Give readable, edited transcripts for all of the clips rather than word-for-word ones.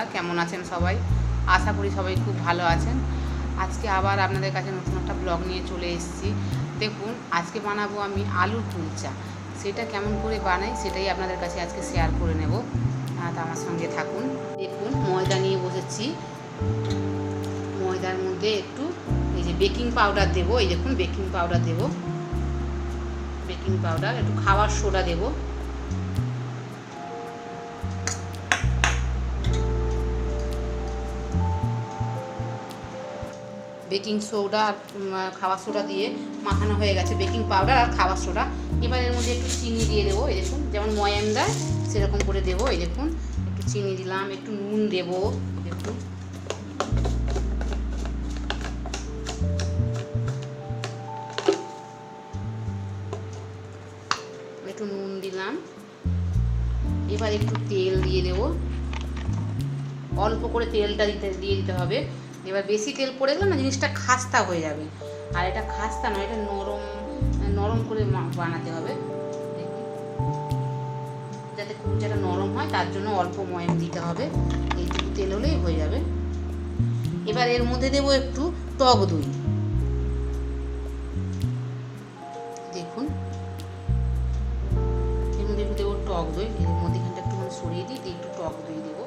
বন্ধুরা, কেমন আছেন সবাই? আশা করি সবাই খুব ভালো আছেন। আজকে আবার আপনাদের কাছে নতুন একটা ব্লগ নিয়ে চলে এসেছি। দেখুন, আজকে বানাবো আমি আলুর কুলচা। সেটা কেমন করে বানাই সেটাই আপনাদের কাছে আজকে শেয়ার করে নেব। তো আমার সঙ্গে থাকুন। দেখুন, ময়দা নিয়ে বসেছি। ময়দার মধ্যে একটু এই যে বেকিং পাউডার দেবো। এই দেখুন, বেকিং পাউডার দেবো, বেকিং পাউডার, একটু খাবার সোডা দেবো, বেকিং সোডা আর খাবার সোডা দিয়ে মাখানো হয়ে গেছে, বেকিং পাউডার আর খাবার সোডা। এবার এর মধ্যে একটু চিনি দিয়ে দেবো। এই দেখুন, যেমন ময়াম দেয় সেরকম করে দেবো। এই দেখুন, একটু চিনি দিলাম, একটু নুন দেবো। দেখুন, একটু নুন দিলাম। এবার একটু তেল দিয়ে দেবো, অল্প করে তেলটা দিয়ে দিতে হবে। এবার বেশি তেল পড়ে গেলে না জিনিসটা খাস্তা হয়ে যাবে, আর এটা খাস্তা নয়, এটা নরম নরম করে বানাতে হবে। যাতে কুলচাটা নরম হয় তার জন্য অল্প ময়াম দিতে হবে। এইটুকু তেল হলেই হয়ে যাবে। এবার এর মধ্যে দেবো একটু টক দই। দেখুন, এর মধ্যে একটু দেবো টক দই। এর মধ্যেখানটা একটু সরিয়ে দিই, একটু টক দই দেবো।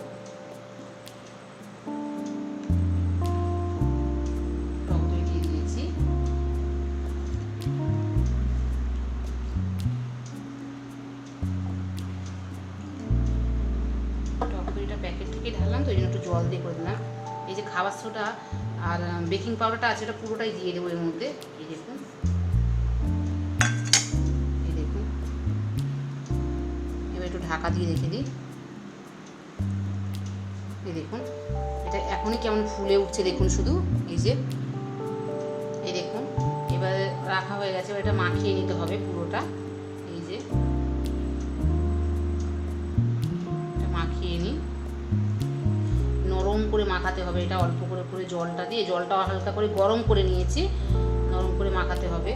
টক দই দিয়ে দিয়েছি। টক দইটা প্যাকেট থেকে ঢাললাম, তো এই জন্য একটু জল দিয়ে করে দিলাম। এই যে খাবার সোডা আর বেকিং পাউডারটা আছে, এটা পুরোটাই দিয়ে দেবো এর মধ্যে। এই দেখুন, এই দেখুন। এবার একটু ঢাকা দিয়ে রেখে দিই। এই দেখুন, এটা এখনই কেমন ফুলে উঠছে দেখুন শুধু। এই যে, এই দেখুন, এবার রাখা হয়ে গেছে। এটা মাখিয়ে নিতে হবে পুরোটা। এই যে, এটা মাখিয়ে নিই, নরম করে মাখাতে হবে। এটা অল্প করে করে জলটা দিয়ে, জলটা হালকা করে গরম করে নিয়েছি, নরম করে মাখাতে হবে।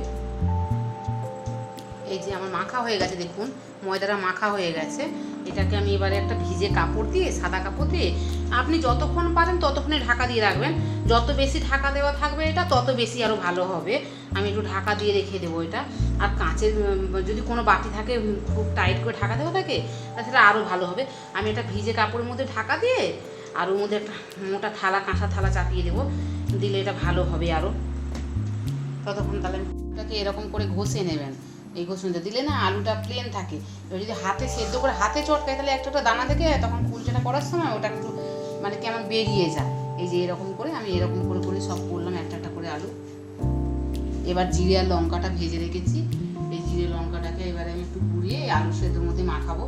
এই যে আমার মাখা হয়ে গেছে, দেখুন ময়দাটা মাখা হয়ে গেছে। এটাকে আমি এবারে একটা ভিজে কাপড় দিয়ে, সাদা কাপড় দিয়ে, আপনি যতক্ষণ পারেন ততক্ষণে ঢাকা দিয়ে রাখবেন। যত বেশি ঢাকা দেওয়া থাকবে এটা তত বেশি আরও ভালো হবে। আমি একটু ঢাকা দিয়ে রেখে দেবো এটা। আর কাঁচের যদি কোনো বাটি থাকে খুব টাইট করে ঢাকা দেওয়া থাকে তাহলে সেটা আরও ভালো হবে। আমি এটা ভিজে কাপড়ের মধ্যে ঢাকা দিয়ে আর ওর মধ্যে একটা মোটা থালা, কাঁসা থালা চাপিয়ে দেবো, দিলে এটা ভালো হবে আরও। ততক্ষণ তাহলে এটাকে এরকম করে ঘষে নেবেন। এই ঘষুনটা দিলে না আলুটা প্লেন থাকে। এবার যদি হাতে সেদ্ধ করে হাতে চটকায় তাহলে একটা দানা থেকে তখন কুলচাটা করার সময় ওটা একটু মানে কেমন বেরিয়ে যায়। এই যে এরকম করে আমি এরকম করে করে সব করলাম, একটা একটা করে আলু। এবার জিরে আর লঙ্কাটা ভেজে রেখেছি, এই জিরে লঙ্কাটাকে এবারে আমি একটু গুঁড়িয়ে আলু সেদ্ধর মধ্যে মাখাবো।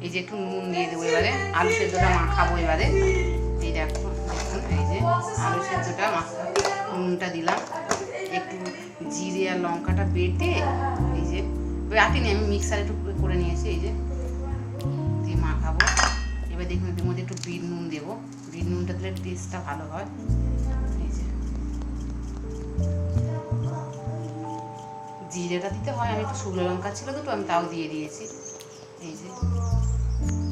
এই যে একটু নুন দিয়ে দেবো, এবারে আলু সেদ্ধটা মাখাবো। এবারে এই দেখুন, এই যে আলু সেদ্ধটা নুনটা দিলাম, একটু জিরে আর লঙ্কাটা বেটে, এই যে বাটিনি আমি মিক্সারে একটু করে নিয়েছি, এই যে দিয়ে মাখাবো। এবার দেখুন এর মধ্যে একটু বিট নুন দেবো, বিট নুনটা দিলে টেস্টটা ভালো হয়। এই যে জিরেটা দিতে হয়, আমি একটু শুকনো লঙ্কা ছিল দুটো, আমি তাও দিয়ে দিয়েছি। এই যে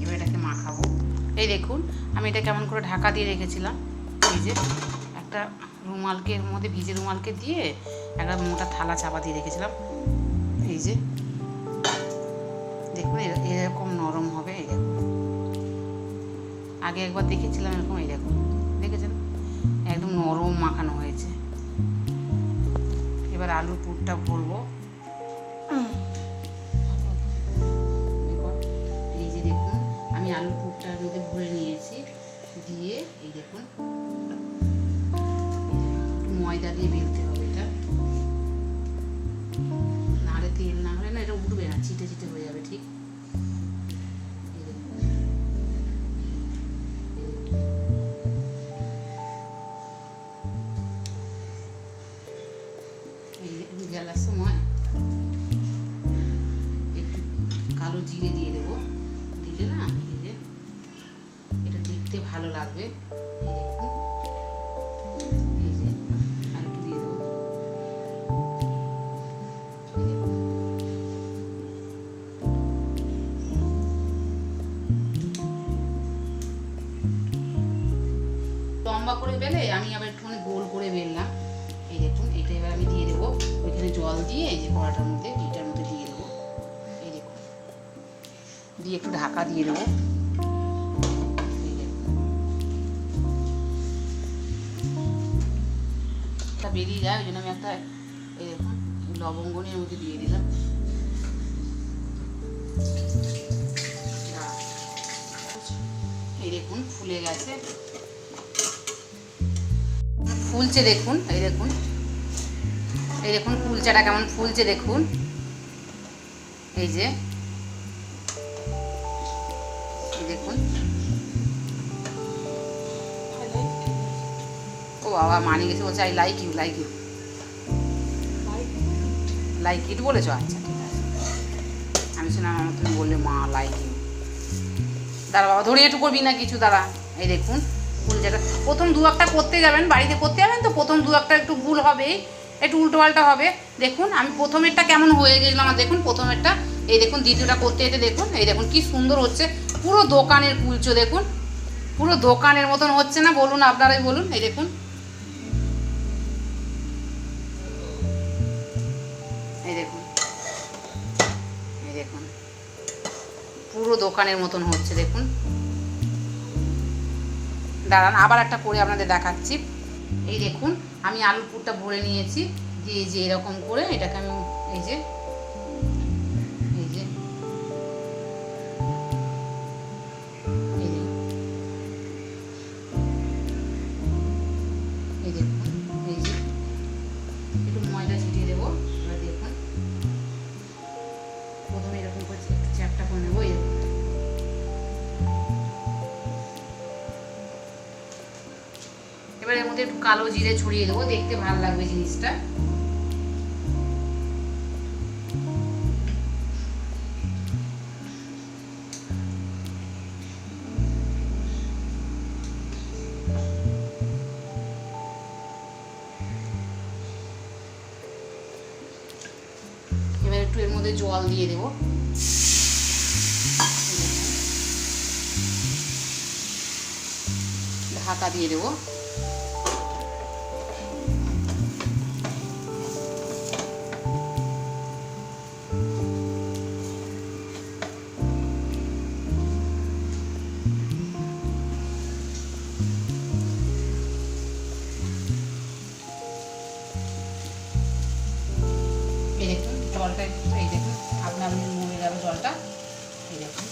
এবার এটাকে মাখাবো। এই দেখুন, আমি এটা কেমন করে ঢাকা দিয়ে রেখেছিলাম। এই যে একটা রুমালকে এর মধ্যে ভিজে রুমালকে দিয়ে একটা মোটা থালা চাপা দিয়ে রেখেছিলাম। এই যে দেখুন এরকম নরম হবে। এই দেখুন, আগে একবার দেখেছিলাম এরকম। এই দেখুন, দেখেছেন একদম নরম মাখানো হয়েছে। এবার আলুর পুরটা ভরবো। এই যে দেখুন, আমি আলুর পুরটার মধ্যে ভরে নিয়েছি, দিয়ে এই দেখুন ময়দা দিয়ে বেলতে হবে এটা। নাড়ে তেল না হলে না এটা উঠবে না, ছিটে ছিটে হয়ে যাবে। ঠিক এই গেলার সময় একটু কালো জিরে দিয়ে দেবো, দিলে না এই যে এটা দেখতে ভালো লাগবে। এই দেখুন, আর একটু দিয়ে দেবো। লম্বা করে বেলে আমি আবার একটুখানি গোল করে বেললাম। এই দেখুন, এটা এবার আমি দিয়ে দেবো ওইখানে জল দিয়ে, এই যে কড়াটার মধ্যে এইটার মধ্যে দিয়ে দেবো। এই দেখুন, দিয়ে একটু ঢাকা দিয়ে দেবো। এই দেখুন, এটা বেরিয়ে যায়, ওই জন্য আমি একটা এই দেখুন লবঙ্গ নিয়ে মধ্যে দিয়ে দিলাম। এই দেখুন ফুলে গেছে, ফুলছে দেখুন। এই দেখুন, এই দেখুন কুলচাটা কেমন ফুলছে দেখুন। এই যে এই দেখুন, ও বাবা মানি গেছে, বলছে I like you, like you, like it বলেছো? আচ্ছা ঠিক আছে, আমি শুনলাম আমার তুমি বললে মা লাইক ইউ। দাঁড়া বাবা, ধরে একটু করবি না কিছু, দাঁড়া। এই দেখুন কুলচাটা প্রথম দু একটা করতে যাবেন, বাড়িতে করতে যাবেন তো প্রথম দু একটা একটু ভুল হবেই, একটু উল্টো পাল্টা হবে। দেখুন আমি প্রথমেরটা কেমন হয়ে গেছিলাম আমার, দেখুন প্রথমেরটা। এই দেখুন দ্বিতীয়টা করতে যেতে দেখুন, এই দেখুন কি সুন্দর হচ্ছে, পুরো দোকানের কুলচো দেখুন, পুরো দোকানের মতন হচ্ছে না? বলুন আপনারাই বলুন। এই দেখুন, এই দেখুন, এই দেখুন পুরো দোকানের মতন হচ্ছে দেখুন। দাঁড়ান আবার একটা করে আপনাদের দেখাচ্ছি। এই দেখুন আমি আলুর পুরটা ভরে নিয়েছি, দিয়ে যে এরকম করে এটাকে আমি এই যে এই যে এই দেখুন, এই যে একটু ময়দা ছিটিয়ে দেবো। এবার দেখুন প্রথমে এরকম করে একটু চ্যাপটা করে নেবো। এবার এর মধ্যে একটু কালো জিরে ছড়িয়ে দেবো, দেখতে ভালো লাগবে জিনিসটা। এবার একটু এর মধ্যে জল দিয়ে দেবো, ঢাকা দিয়ে দেবো। এই দেখুন জলটা, এই দেখুন আপনা আপনি মরে যাবে জলটা। এই দেখুন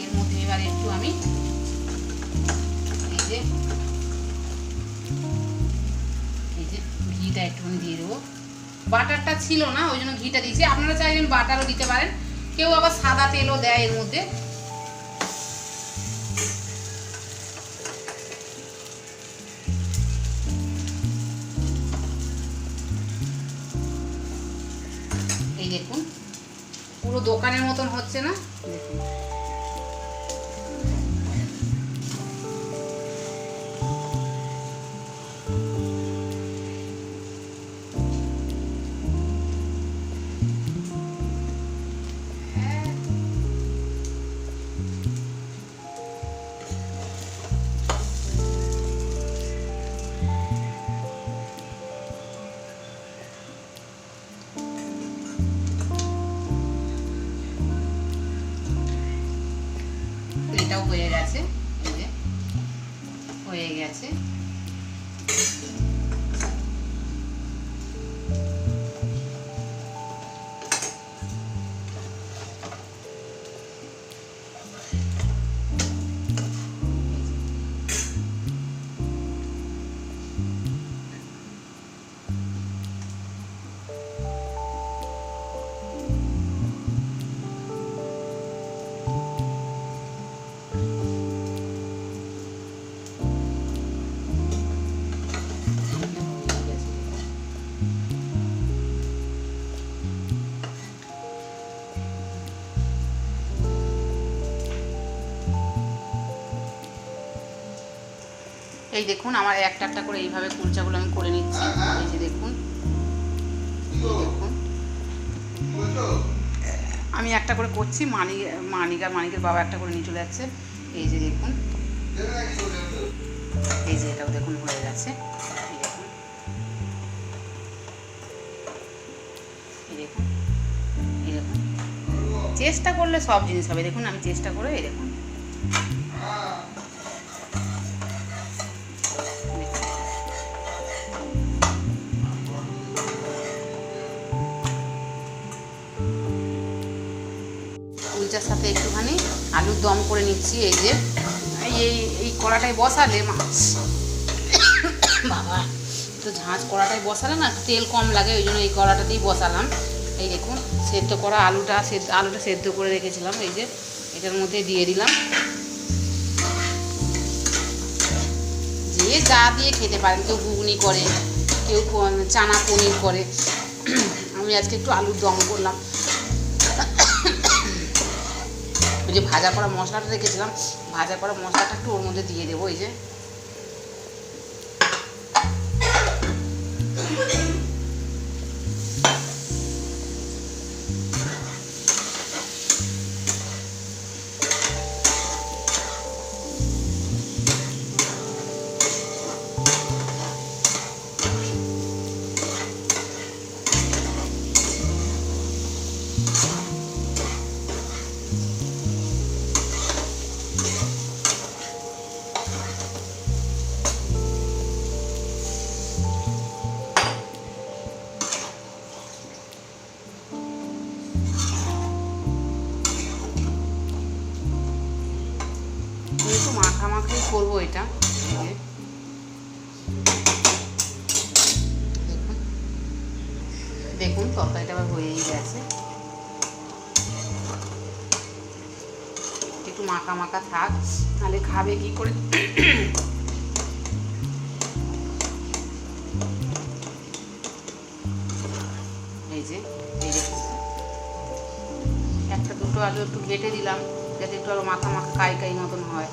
এর মধ্যে এবার একটু আমি এই যে ঘিটা একটুখানি দিয়ে দেবো। বাটারটা ছিল না ওই জন্য ঘিটা দিয়েছি, আপনারা চাইলেন বাটারও দিতে পারেন, কেউ আবার সাদা তেলও দেয় এর মধ্যে। এই দেখুন পুরো দোকানের মতন হচ্ছে না? দেখুন এটাও হয়ে গেছে, এই যে হয়ে গেছে। এই দেখুন আমার একটা একটা করে এইভাবে কুলচাগুলো আমি করে নিচ্ছি। এই যে দেখুন, দেখুন আমি একটা করে করছি, মানিকের বাবা একটা করে নিয়ে চলে যাচ্ছে। এই যে দেখুন এই যে এটাও দেখুন হয়ে গেছে। এই দেখুন, এই দেখুন, এই দেখুন, চেষ্টা করলে সব জিনিস হবে। দেখুন আমি চেষ্টা করে, এই দেখুন উলচার সাথে একটুখানি আলুর দম করে নিচ্ছি। এই যে এই এই কড়াটায় বসালে বাবা তো ঝাঁঝ কড়াটায় বসালে না তেল কম লাগে, ওই জন্য এই কড়াটাতেই বসালাম। এই দেখুন সেদ্ধ করা আলুটা সেদ্ধ করে রেখেছিলাম, এই যে এটার মধ্যে দিয়ে দিলাম। যে যা দিয়ে খেতে পারেন, কেউ ঘুগনি করে, কেউ চানা পনির করে, আমি আজকে একটু আলুর দম করলাম। ওই যে ভাজা করা মশলাটা রেখেছিলাম, ভাজা করা মশলাটা একটু ওর মধ্যে দিয়ে দেবো। এই যে একটু মাখামাখাই করবো এটা। দেখুন দেখুন তরকারিটা আবার হয়েই গেছে, একটু মাখা মাখা থাক, নাহলে খাবে কি করে। এই যে এই দেখুন একটা দুটো আলু একটু ঘেটে দিলাম, যাতে একটু আরো মাখা মাখা কাই কাই মতন হয়।